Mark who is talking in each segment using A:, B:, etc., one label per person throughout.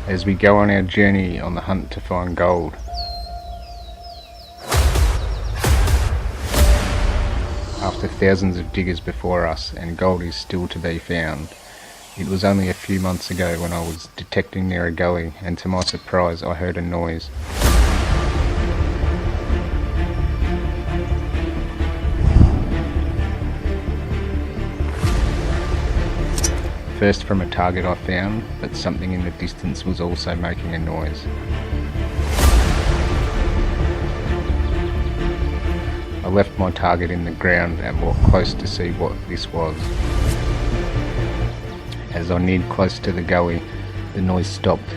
A: as we go on our journey on the hunt to find gold. After thousands of diggers before us, and gold is still to be found, it was only a few months ago when I was detecting near a gully, and to my surprise I heard a noise. First from a target I found, but something in the distance was also making a noise. I left my target in the ground and walked close to see what this was. As I neared close to the gully, the noise stopped,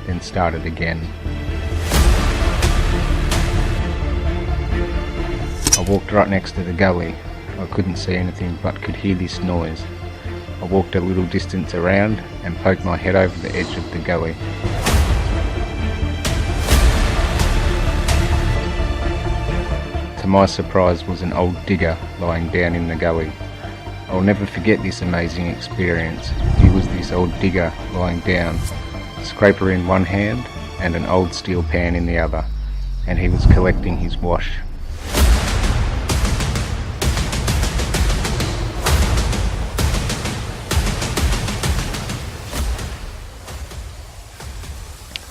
A: then started again. I walked right next to the gully. I couldn't see anything but could hear this noise. I walked a little distance around and poked my head over the edge of the gully. To my surprise was an old digger lying down in the gully. I'll never forget this amazing experience. He was this old digger lying down, a scraper in one hand and an old steel pan in the other, and he was collecting his wash.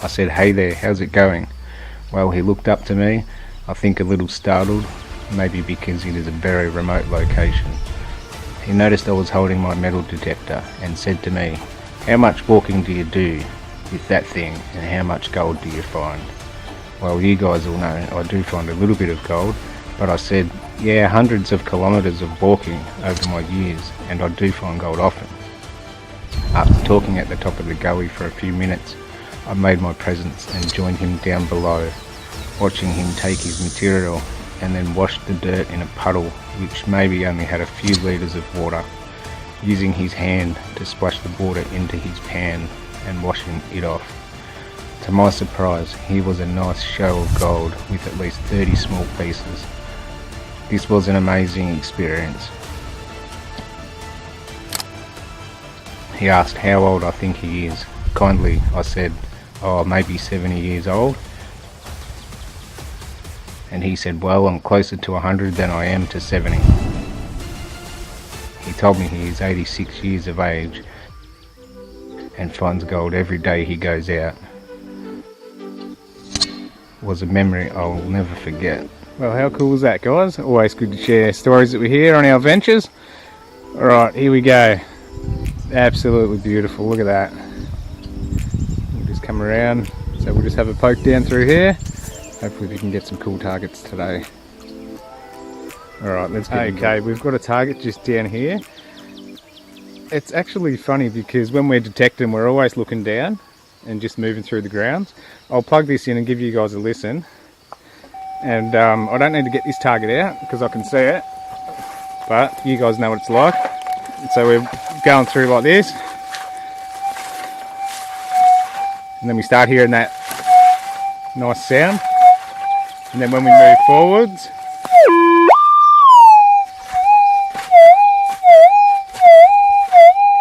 A: I said, "Hey there, how's it going?" Well, he looked up to me, I think a little startled, maybe because it is a very remote location. He noticed I was holding my metal detector and said to me, "How much walking do you do with that thing, and how much gold do you find?" Well, you guys all know I do find a little bit of gold, but I said, yeah, hundreds of kilometres of walking over my years, and I do find gold often. After talking at the top of the gully for a few minutes, I made my presence and joined him down below, watching him take his material and then wash the dirt in a puddle which maybe only had a few litres of water, using his hand to splash the water into his pan and washing it off. To my surprise, here was a nice show of gold with at least 30 small pieces. This was an amazing experience. He asked how old I think he is. Kindly, I said, "Oh, maybe 70 years old." And he said, "Well, I'm closer to 100 than I am to 70. He told me he is 86 years of age and finds gold every day he goes out. It was a memory I'll never forget. Well, how cool is that, guys? Always good to share stories that we hear on our ventures. Alright, here we go. Absolutely beautiful, look at that. We'll just come around, so we'll just have a poke down through here. Hopefully we can get some cool targets today. Alright, let's get okay, we've got a target just down here. It's actually funny because when we're detecting, we're always looking down and just moving through the grounds. I'll plug this in and give you guys a listen. And I don't need to get this target out because I can see it, but you guys know what it's like. So we're going through like this, and then we start hearing that nice sound, and then when we move forwards,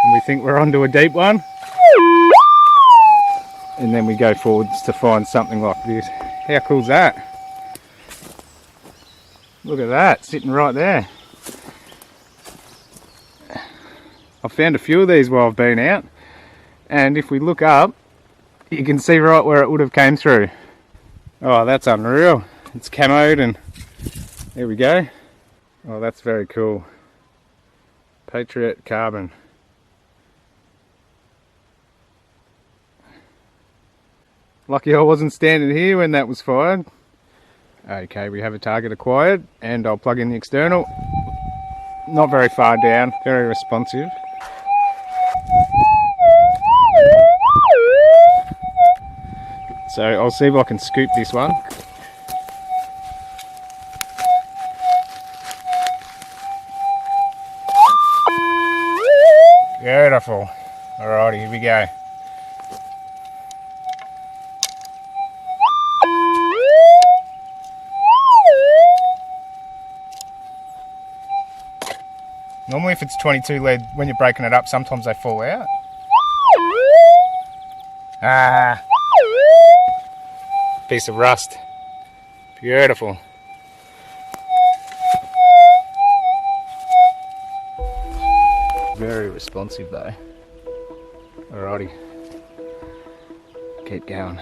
A: and we think we're onto a deep one, and then we go forwards to find something like this. How cool is that? Look at that, sitting right there. I've found a few of these while I've been out, and if we look up, you can see right where it would have came through. Oh, that's unreal. It's camoed, and there we go. Oh, that's very cool. Patriot carbon. Lucky I wasn't standing here when that was fired. Okay, we have a target acquired, and I'll plug in the external. Not very far down, very responsive. So I'll see if I can scoop this one. Beautiful. Alrighty, here we go. Normally if it's 22 lead, when you're breaking it up, sometimes they fall out. Ah, piece of rust. Beautiful. Very responsive though. Alrighty, keep going.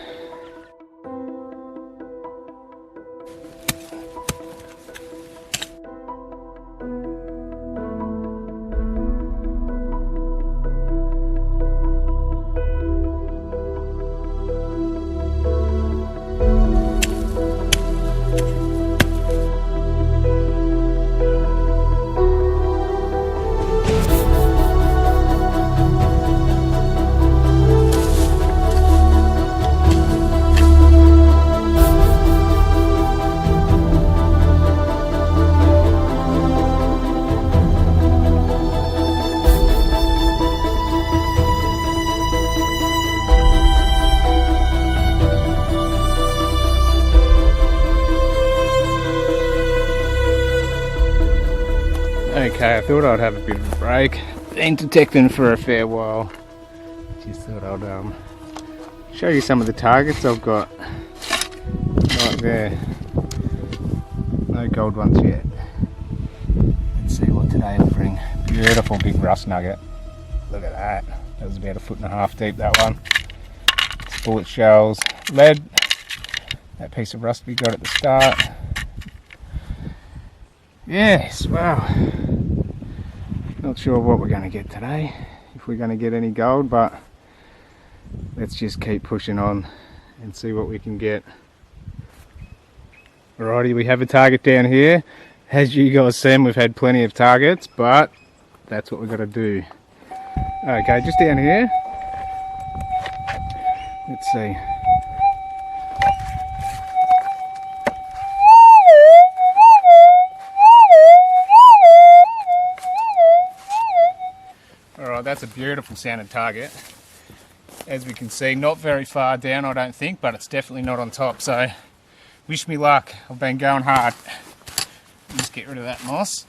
A: Okay, I thought I'd have a bit of a break. Been detecting for a fair while. Just thought I'd show you some of the targets I've got right there. No gold ones yet. Let's see what today will bring. Beautiful big rust nugget. Look at that. That was about 1.5 feet deep, that one. It's bullet shells, lead. That piece of rust we got at the start. Yes, wow. Not sure what we're going to get today, if we're going to get any gold, but let's just keep pushing on and see what we can get. Alrighty, we have a target down here. As you guys seen, we've had plenty of targets, but that's what we've got to do. Okay, just down here. Let's see. Alright, that's a beautiful sounding target. As we can see, not very far down I don't think, but it's definitely not on top, so wish me luck. I've been going hard. Just get rid of that moss.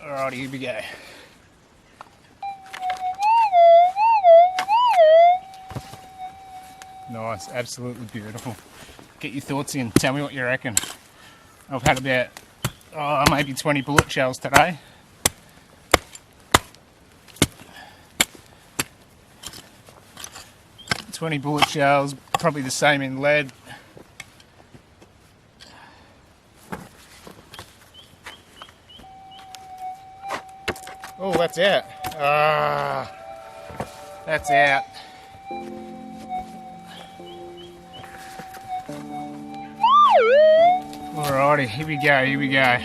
A: Alrighty, here we go. Nice, absolutely beautiful. Get your thoughts in, tell me what you reckon. I've had about maybe 20 bullet shells today. Bullet shells, probably the same in lead. Oh, that's out. That's out. Alrighty, here we go, here we go.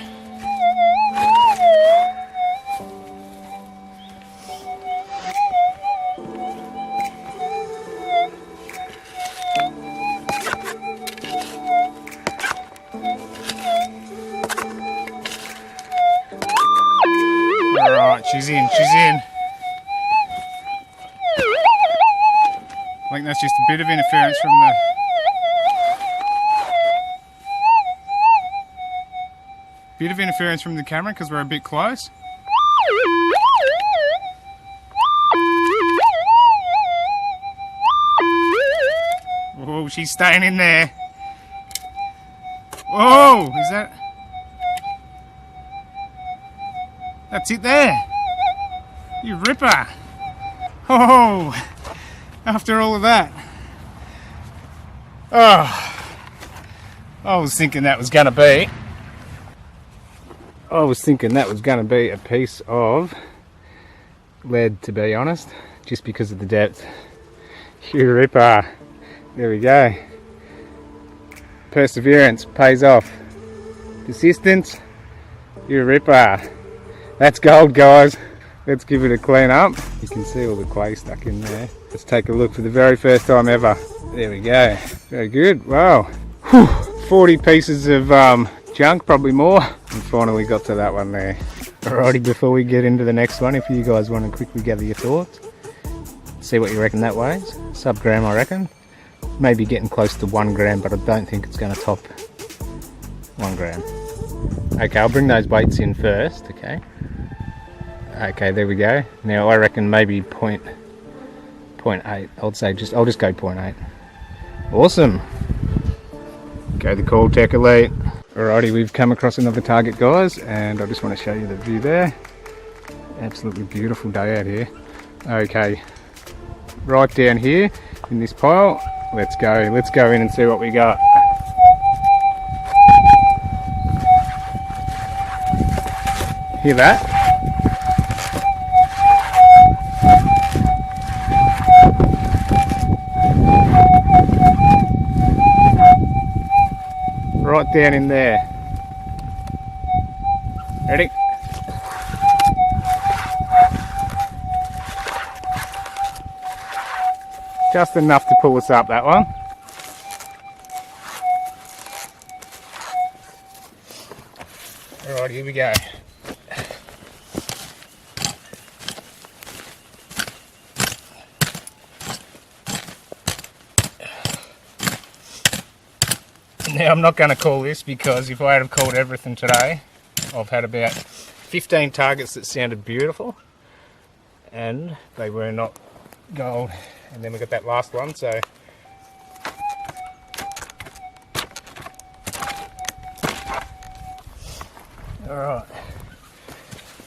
A: Alright, she's in, she's in. I think that's just a bit of interference from the... Bit of interference from the camera because we're a bit close. Oh, she's staying in there. Oh, is that... That's it there. You ripper. Oh, after all of that. Oh, I was thinking that was going to be... a piece of lead, to be honest, just because of the depth. You ripper. There we go. Perseverance pays off. Persistence. You ripper. That's gold, guys. Let's give it a clean up. You can see all the clay stuck in there. Let's take a look for the very first time ever. There we go. Very good. Wow. Whew. 40 pieces of junk, probably more. And finally got to that one there. Alrighty, before we get into the next one, if you guys want to quickly gather your thoughts, see what you reckon that weighs. Sub-gram, I reckon. Maybe getting close to 1 gram, but I don't think it's going to top 1 gram. Okay, I'll bring those weights in first, okay? Okay, there we go. Now I reckon maybe 0.8. I'll just go 0.8. Awesome. Go the Call Tech Elite. Alrighty, we've come across another target, guys, and I just want to show you the view there. Absolutely beautiful day out here. Okay, right down here in this pile. Let's go in and see what we got. Hear that? Right down in there. Ready? Just enough to pull us up, that one. Alright, here we go. Now I'm not going to call this, because if I had called everything today, I've had about 15 targets that sounded beautiful and they were not gold, and then we got that last one. So alright,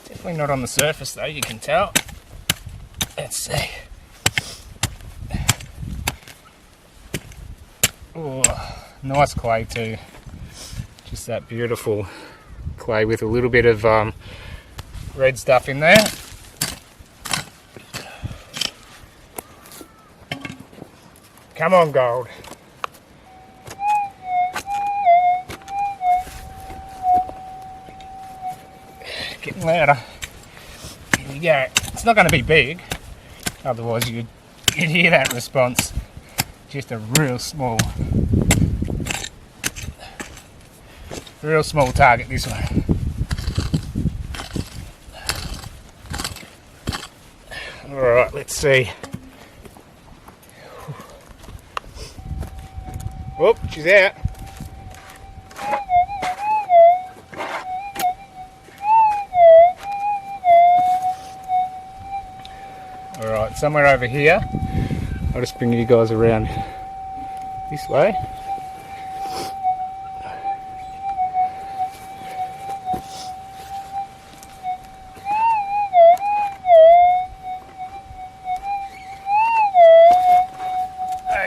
A: definitely not on the surface though, you can tell. Let's see. Oh, nice clay too, just that beautiful clay with a little bit of red stuff in there. Come on, gold. Getting louder. Here we go. It's not going to be big, otherwise you'd hear that response. Just a real small target, this one. Alright, let's see. Whoop, she's out. Alright, somewhere over here. I'll just bring you guys around this way.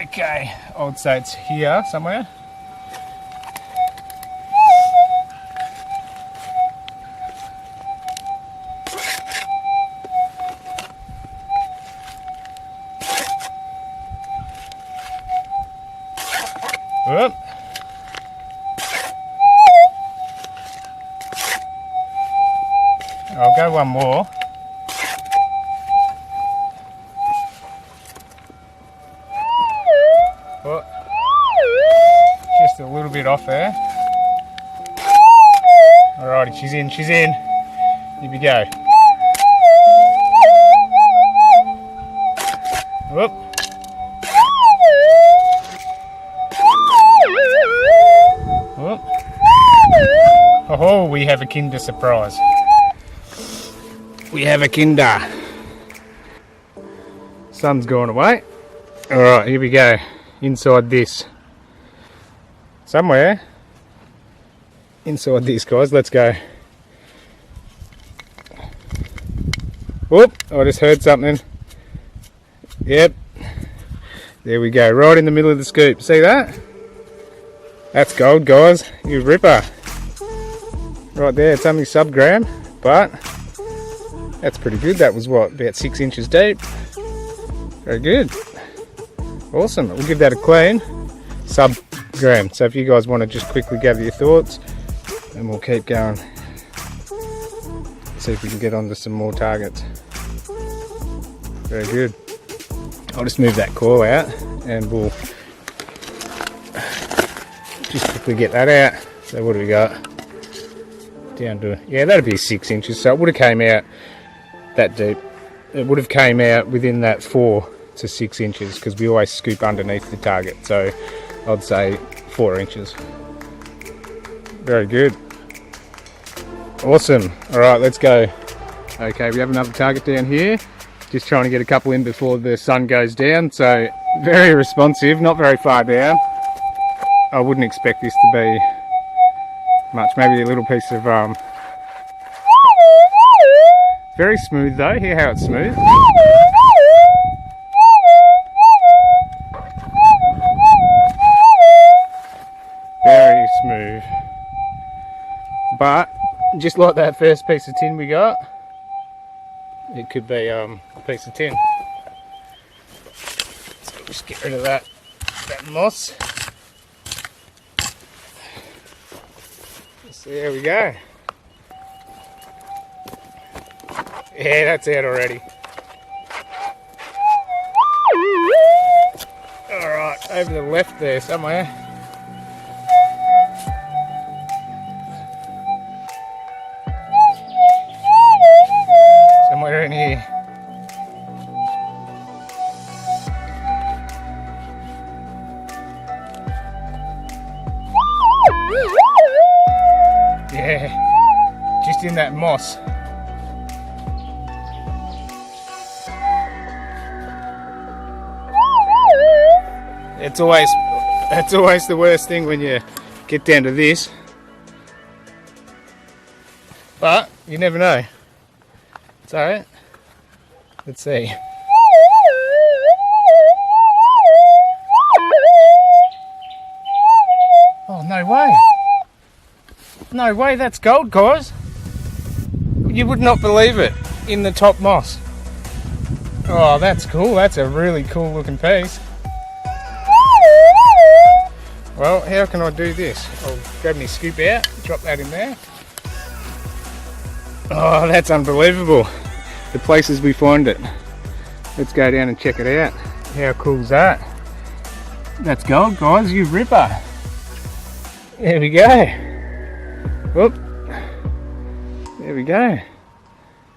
A: Okay, I would say it's here somewhere. Whoop. I'll go one more. Oh, just a little bit off there. Alrighty, she's in. Here we go. Whoop. Whoop. Oh, we have a Kinder surprise. We have a Kinder. Sun's gone away. Alright, here we go. Inside this. Somewhere inside this, guys. Let's go. Whoop, I just heard something. Yep. There we go. Right in the middle of the scoop. See that? That's gold, guys. You ripper. Right there. It's only sub-gram, but that's pretty good. That was what, about 6 inches deep. Very good. Awesome. We'll give that a clean. Sub-gram. So if you guys want to just quickly gather your thoughts, and we'll keep going. See if we can get onto some more targets. Very good. I'll just move that claw out and we'll just quickly get that out. So what do we got? Down to, yeah, that'd be 6 inches. So it would have came out that deep. It would have came out within that 4 to 6 inches, because we always scoop underneath the target. So I'd say 4 inches. Very good. Awesome. All right, let's go
B: Okay, we have another target down here. Just trying to get a couple in before the sun goes down. So very responsive, not very far down. I wouldn't expect this to be much, maybe a little piece of very smooth though. Hear how it's smooth. Very smooth. But just like that first piece of tin we got, it could be a piece of tin. So just get rid of that moss. So there we go. Yeah, that's out already. Alright, over the left there somewhere. Somewhere in here. Yeah, just in that moss. It's always the worst thing when you get down to this, but you never know. It's alright. Let's see. Oh, no way. No way, that's gold, guys. You would not believe it, in the top moss. Oh, that's cool. That's a really cool looking piece. Well, how can I do this? I'll grab my scoop out, drop that in there. Oh, that's unbelievable. The places we find it. Let's go down and check it out. How cool is that? That's gold, guys. You ripper. There we go. Whoop. There we go.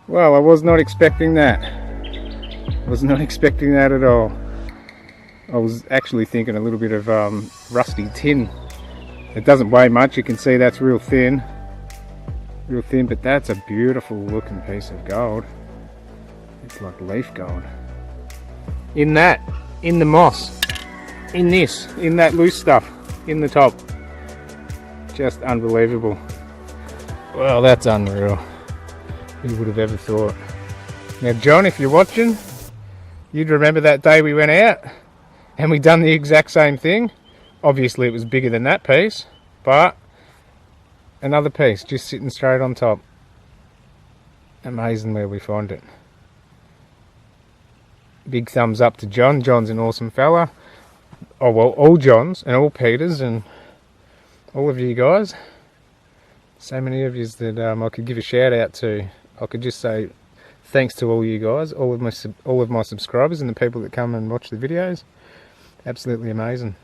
B: Well, I was not expecting that. Was not expecting that at all. I was actually thinking a little bit of rusty tin. It doesn't weigh much. You can see that's real thin, but that's a beautiful looking piece of gold. It's like leaf gold. In the moss, in that loose stuff, in the top. Just unbelievable. Well, that's unreal. Who would have ever thought? Now, John, if you're watching, you'd remember that day we went out and we done the exact same thing. Obviously it was bigger than that piece, but another piece just sitting straight on top. Amazing where we find it. Big thumbs up to John. John's an awesome fella. Oh well, all Johns and all Peters and all of you guys. So many of you that I could give a shout out to. I could just say thanks to all you guys, all of my subscribers and the people that come and watch the videos. Absolutely amazing.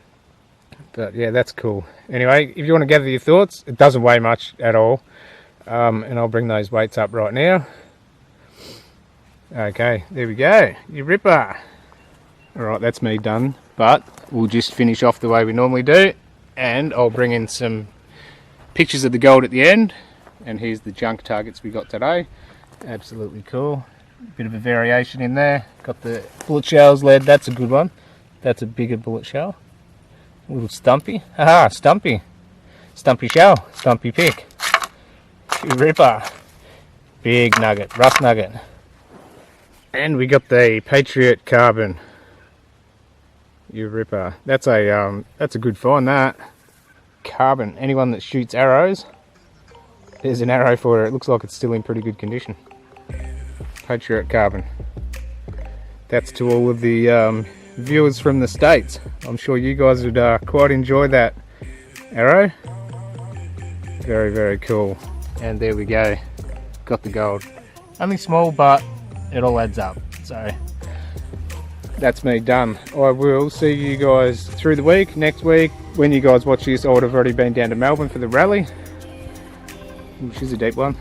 B: But yeah, that's cool. Anyway, if you want to gather your thoughts, it doesn't weigh much at all. And I'll bring those weights up right now. Okay, there we go. You ripper. Alright, that's me done. But we'll just finish off the way we normally do. And I'll bring in some pictures of the gold at the end. And here's the junk targets we got today. Absolutely cool. Bit of a variation in there. Got the bullet shells lead. That's a good one. That's a bigger bullet shell. A little stumpy. Haha, stumpy. Stumpy shell. Stumpy pick. Ripper. Big nugget. Rust nugget. And we got the Patriot carbon. You ripper. That's a good find, that. Carbon. Anyone that shoots arrows, there's an arrow for it. It looks like it's still in pretty good condition. Patriot carbon. That's to all of the viewers from the States. I'm sure you guys would quite enjoy that arrow. Very, very cool. And there we go. Got the gold. Only small, but it all adds up. So that's me done. I will see you guys through the week. Next week, when you guys watch this, I would have already been down to Melbourne for the rally, which is a deep one.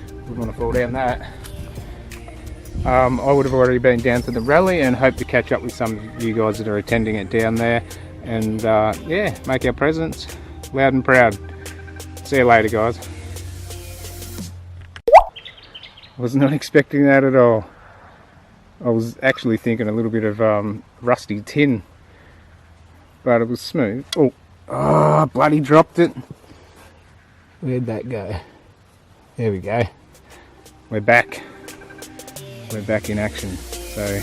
B: Wouldn't want to fall down that. I would have already been down to the rally and hope to catch up with some of you guys that are attending it down there, and yeah, make our presence loud and proud. See you later, guys. Was not expecting that at all. I was actually thinking a little bit of rusty tin, but it was smooth. Oh, bloody dropped it. Where'd that go? There we go. We're back. We're back in action. So